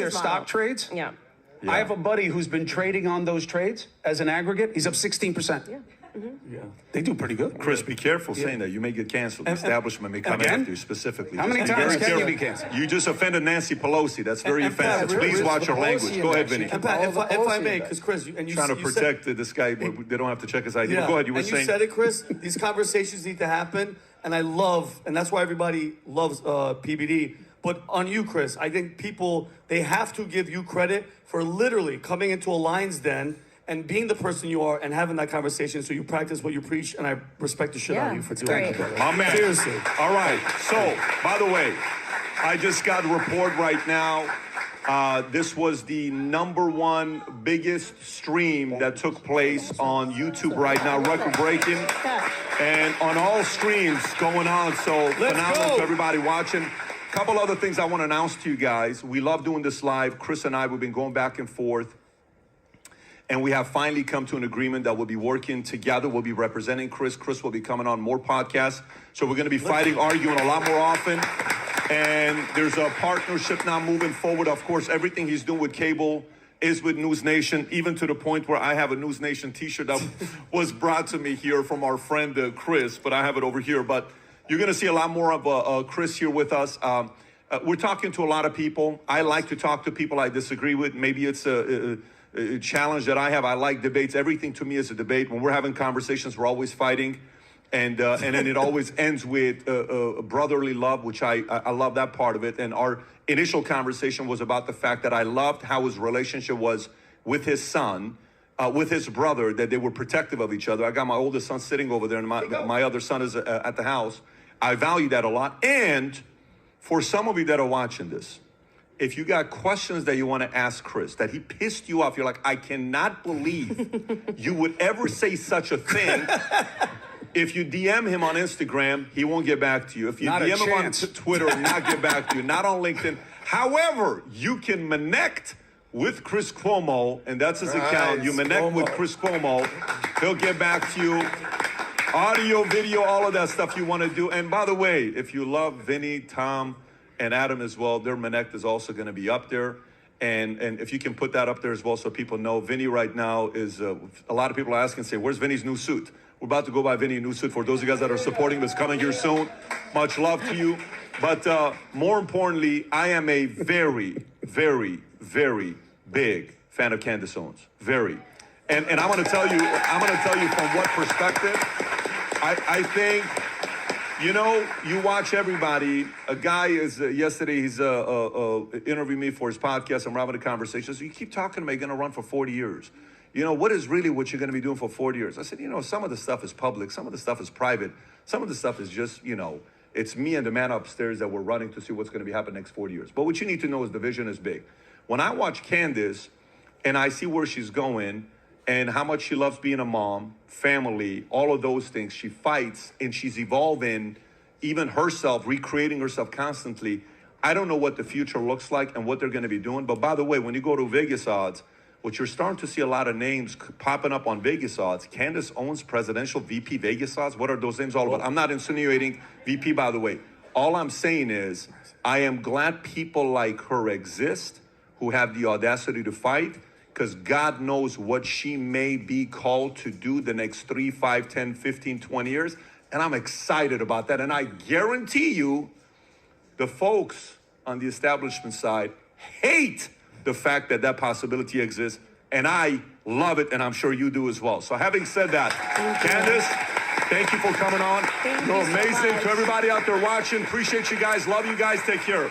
their stock trades. Yeah. I have a buddy who's been trading on those trades as an aggregate. He's up 16%. Yeah. Yeah. They do pretty good. Chris, be careful saying that. You may get canceled. The establishment may come Again? after you specifically. How many Just be times very can you careful. be canceled? You just offended Nancy Pelosi. That's very And Pat, offensive. Please watch your language. Go ahead, Vinny. And Pat, if I may, because Chris, you Trying to you protect this guy. They don't have to check his ID. Yeah. Go ahead. You were and saying. you said it, Chris. These conversations need to happen, and and that's why everybody loves PBD. But on you, Chris, I think people, they have to give you credit for literally coming into a lion's den and being the person you are and having that conversation, so you practice what you preach, and I respect the shit out of you for doing great. that. My man. Seriously. All right. So, by the way, I just got a report right now. This was the #1 biggest stream that took place on YouTube right now, record breaking. And on all streams going on, so phenomenal to everybody watching. Couple other things I want to announce to you guys. We love doing this live. Chris and I, we've been going back and forth. And we have finally come to an agreement that we'll be working together. We'll be representing Chris. Chris will be coming on more podcasts. So we're going to be fighting, arguing a lot more often. And there's a partnership now moving forward. Of course, everything he's doing with cable is with News Nation, even to the point where I have a News Nation t-shirt that was brought to me here from our friend Chris, but I have it over here. But you're going to see a lot more of Chris here with us. We're talking to a lot of people. I like to talk to people I disagree with. Maybe it's a challenge that I have. I like debates. Everything to me is a debate. When we're having conversations, we're always fighting. And then it always ends with brotherly love, which I love that part of it. And our initial conversation was about the fact that I loved how his relationship was with his son, with his brother, that they were protective of each other. I got my oldest son sitting over there, and my other son is at the house. I value that a lot. And for some of you that are watching this, if you got questions that you want to ask Chris, that he pissed you off, you're like, I cannot believe you would ever say such a thing. If you DM him on Instagram, he won't get back to you. If you Not a DM him on chance. Twitter, not get back to you. Not on LinkedIn. However, you can connect with Chris Cuomo, and that's his account. You connect with Chris Cuomo. He'll get back to you. Audio, video, all of that stuff you want to do. And by the way, if you love Vinny, Tom, and Adam as well, their Connect is also going to be up there. And if you can put that up there as well so people know, Vinny right now is, a lot of people are asking, say, where's Vinny's new suit? We're about to go buy Vinny a new suit. For those of you guys that are supporting him, it's coming here soon. Much love to you. But more importantly, I am a very, very, very big fan of Candace Owens. Very. And I'm going to tell you from what perspective. I think, you know, you watch everybody. A guy is, yesterday he's interviewed me for his podcast, and we're having a conversation. So you keep talking to me, you're going to run for 40 years. You know, what is really what you're going to be doing for 40 years? I said, you know, some of the stuff is public. Some of the stuff is private. Some of the stuff is just, you know, it's me and the man upstairs that we're running to see what's going to be happening next 40 years. But what you need to know is the vision is big. When I watch Candace and I see where she's going and how much she loves being a mom, family, all of those things, she fights and she's evolving even herself, recreating herself constantly. I don't know what the future looks like and what they're going to be doing. But by the way, when you go to Vegas odds, what you're starting to see a lot of names popping up on Vegas odds. Candace Owens, presidential VP Vegas odds. What are those names all about? I'm not insinuating VP, by the way. All I'm saying is I am glad people like her exist who have the audacity to fight, because God knows what she may be called to do the next 3, 5, 10, 15, 20 years. And I'm excited about that. And I guarantee you the folks on the establishment side hate the fact that that possibility exists, and I love it, and I'm sure you do as well. So having said that, Candace, thank you for coming on. You're amazing. To everybody out there watching, appreciate you guys. Love you guys. Take care.